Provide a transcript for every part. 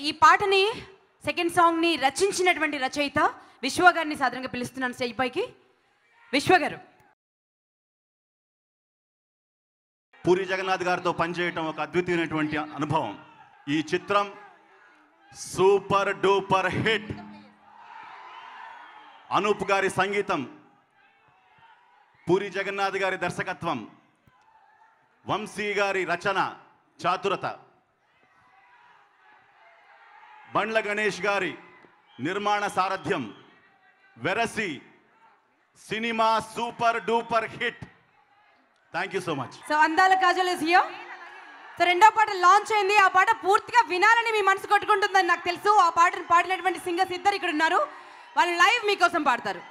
ఈ పాటని second song ని రచించినటువంటి రచయిత విశ్వ గారిని సాధారణంగా పిలుస్తున్నాను స్టేజ్ పైకి. విశ్వ గారు. పూరి జగన్నాథ్ గారితో పనిచేయటం ఒక అద్భుతమైనటువంటి అనుభవం. ఈ చిత్రం సూపర్ డూపర్ హిట్. అనూప్ గారి సంగీతం, పూరి జగన్నాథ్ గారి దర్శకత్వం, వంశీ గారి రచన చాతురత, బండ్ల గణేష్ గారి నిర్మాణ సారథ్యం, వెరసి cinema super duper hit. Thank you so much. So అందాల కాజల్ ఇస్ హియర్. సో రెండో పాట లాంచ్ అయింది. ఆ పాట పూర్తిగా వినాలని మీ మనసు కొట్టుకుంటుందని నాకు తెలుసు. ఆ పాటను పాడినటువంటి సింగర్స్ ఇద్దరు ఇక్కడ ఉన్నారు. వాళ్ళు లైవ్ మీకోసం పాడతారు.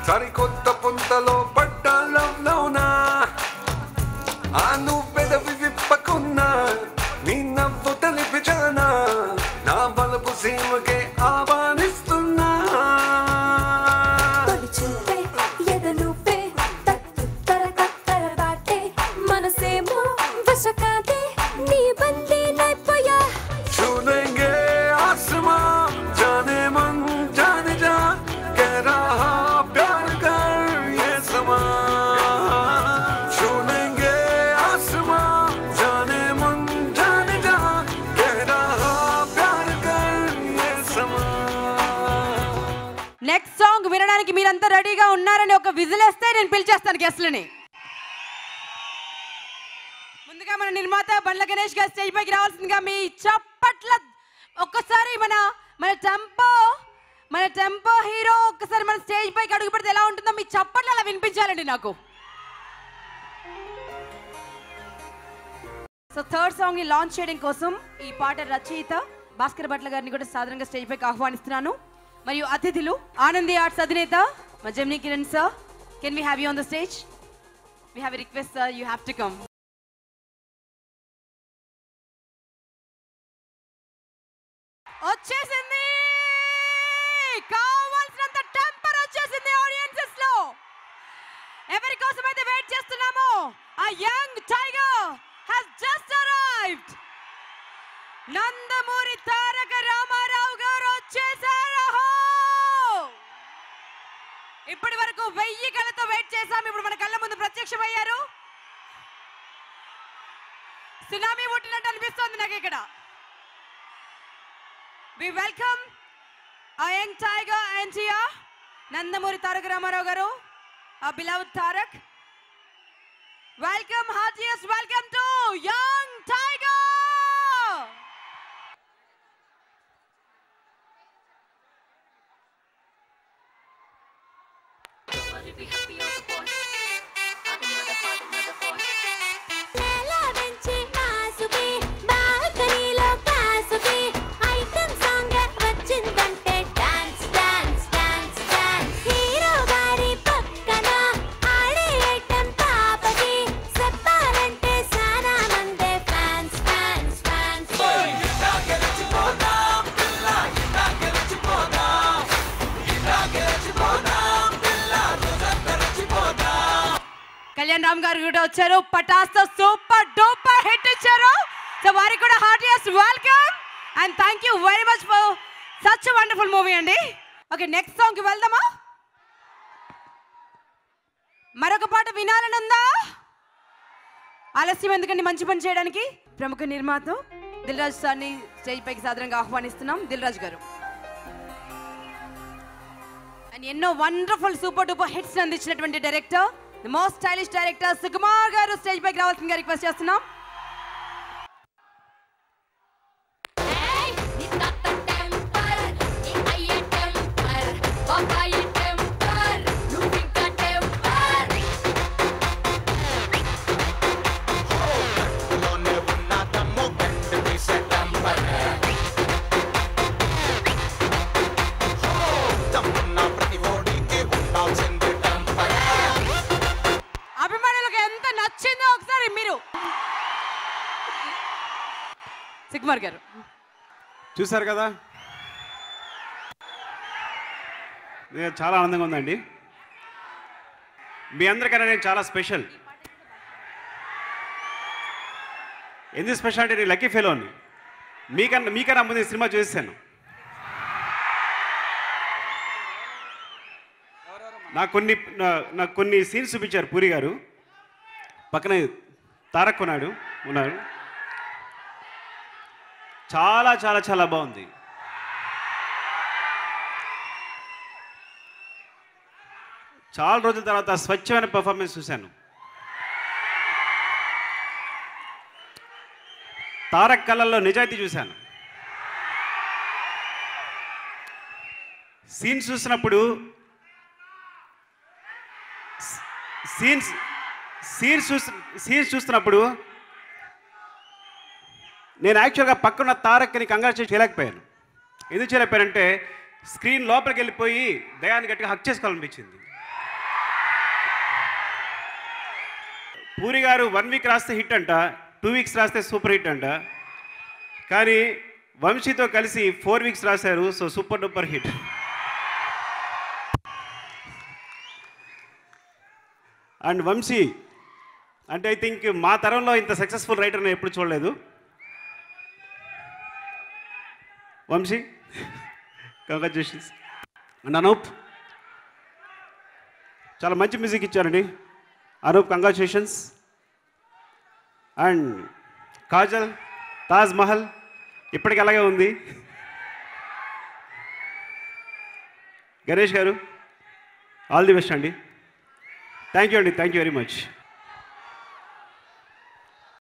సరికొత్త పుంతలో పట్టాలలోనా ఆను పెదవి విప్పకున్నా నీ నవ్వు తెలిపిచానా నా బలపు సీమకే ఆహ్వానిస్తున్నా మనసేమో వశకాదే నీ బందీ నైపోయా छूलेंगे आसमां जाने मन जाने जा कह रहा प्यार कर ये समा छूलेंगे आसमां जाने मन जाने जा कह रहा प्यार कर ये समा. నెక్స్ట్ సాంగ్ వినడానికి మీరంతా రెడీగా ఉన్నారని ఒక విజిలేస్తే నేను పిలిచేస్తాను గెస్ట్లని. ముందుగా మన నిర్మాత బండ్ల గణేష్ గారు స్టేజ్ పైకి రావాల్సిందిగా మీ చప్పట్ల ఒక్కసారి మన టెంపో హీరో ఒక్కసారి మన స్టేజ్ పైకి అడుగు పెడితే ఎలా ఉంటుందో మీ చప్పట్లు అలా వినిపించాలండి నాకు. సో థర్డ్ సాంగ్ ని లాంచ్ చేయడం కోసం ఈ పాట రచయిత భాస్కర్ భట్ల గారిని కూడా సాధారణంగా స్టేజ్ పైకి ఆహ్వానిస్తున్నాను. మరియు అతిథులు ఆనంది ఆర్ట్స్ అధినేత మా Gemini Kiran sir, can we have you on the stage? We have a request sir, you have to come. వచ్చేసింది, కావాల్సినంత టెంపర్ వచ్చేసింది ఆడియన్సెస్ లో. ఎవరి కోసం అయితే వెయిట్ చేస్తున్నామో ఆ young tiger has just arrived. Nandamuri Taraka Ramarao గారు వచ్చేసారు. ఇప్పటి వరకు 1000 కళ్ళతో వెయిట్ చేశాం. ఇప్పుడు మన కళ్ళ ముందు ప్రత్యక్షమయ్యారు. సునామీ పుట్టినట్టు అనిపిస్తోంది నాకు ఇక్కడ. We welcome our young tiger NTR, Nandamuri Tarak Ramarao garu, our beloved Tarak. Welcome, heartiest welcome to young tiger. be happy on the boss. Lela benchi naasuki balcony-lo kaasuki item song vachindante dance dance dance dance hero gari pakkana aade item paapaki seppalante sana mande fans fans fans ita gelichipodam pilla ita gelichipodam Kalyan Ram గారు కూడా వచ్చారు. పటాస్తో super duper hit ఇచ్చారు. So వారికి కూడా heartiest welcome and thank you very much for such wonderful movie అండి. Okay, next song కి వెళ్దామా? మరొక పాట వినాలని ఉందా? ఆలస్యం ఎందుకండి మంచి పని చేయడానికి. ప్రముఖ నిర్మాత దిల్ రాజు సార్ని స్టేజ్ పైకి సాధారణంగా ఆహ్వానిస్తున్నాం. దిల్ రాజు గారు అండ్ ఎన్నో వండర్ఫుల్ సూపర్ డూపర్ హిట్స్ అందించినటువంటి director, the most stylish director Sukumar గారు స్టేజ్ పైకి రావాల్సిందిగా రిక్వెస్ట్ చేస్తున్నాం. Hey, శివకుమార్ గారు. చూశారు కదా, చాలా ఆనందంగా ఉందండి. మీ అందరికన్నా నేను చాలా స్పెషల్. ఎందుకు స్పెషల్ అంటే నేను లక్కీ ఫెలోని. మీకన్నా ముందు ఈ సినిమా చూసాను. నాకు కొన్ని సీన్స్ చూపించారు పూరి గారు. పక్కనే తారక్ ఉన్నాడు. చాలా చాలా చాలా బాగుంది. చాలా రోజుల తర్వాత స్వచ్ఛమైన పర్ఫార్మెన్స్ చూశాను. తారక్ కళ్ళల్లో నిజాయితీ చూశాను. సీన్స్ చూస్తున్నప్పుడు నేను యాక్చువల్గా పక్కన తారక్ని కంగ్రాచులేట్ చేయలేకపోయాను. ఎందుకు చేయలేకపోయానంటే స్క్రీన్ లోపలికి వెళ్ళిపోయి దయాన్ని గట్టిగా హక్ చేసుకోవాలనిపించింది. పూరి గారు 1 వీక్ రాస్తే హిట్ అంట, 2 వీక్స్ రాస్తే సూపర్ హిట్ అంట. కానీ వంశీతో కలిసి 4 వీక్స్ రాశారు. So super duper hit. And Vamshi అంటే ఐ థింక్ మా తరంలో ఇంత సక్సెస్ఫుల్ రైటర్ నేను ఎప్పుడు చూడలేదు. వంశీ, కంగ్రాచులేషన్స్. అండ్ అనూప్ చాలా మంచి మ్యూజిక్ ఇచ్చారండి. అనూప్, కంగ్రాచులేషన్స్. అండ్ కాజల్, తాజ్ మహల్ ఇప్పటికి అలాగే ఉంది. గణేష్ గారు, ఆల్ ది బెస్ట్ అండి. థ్యాంక్ యూ అండి, థ్యాంక్ యూ వెరీ మచ్.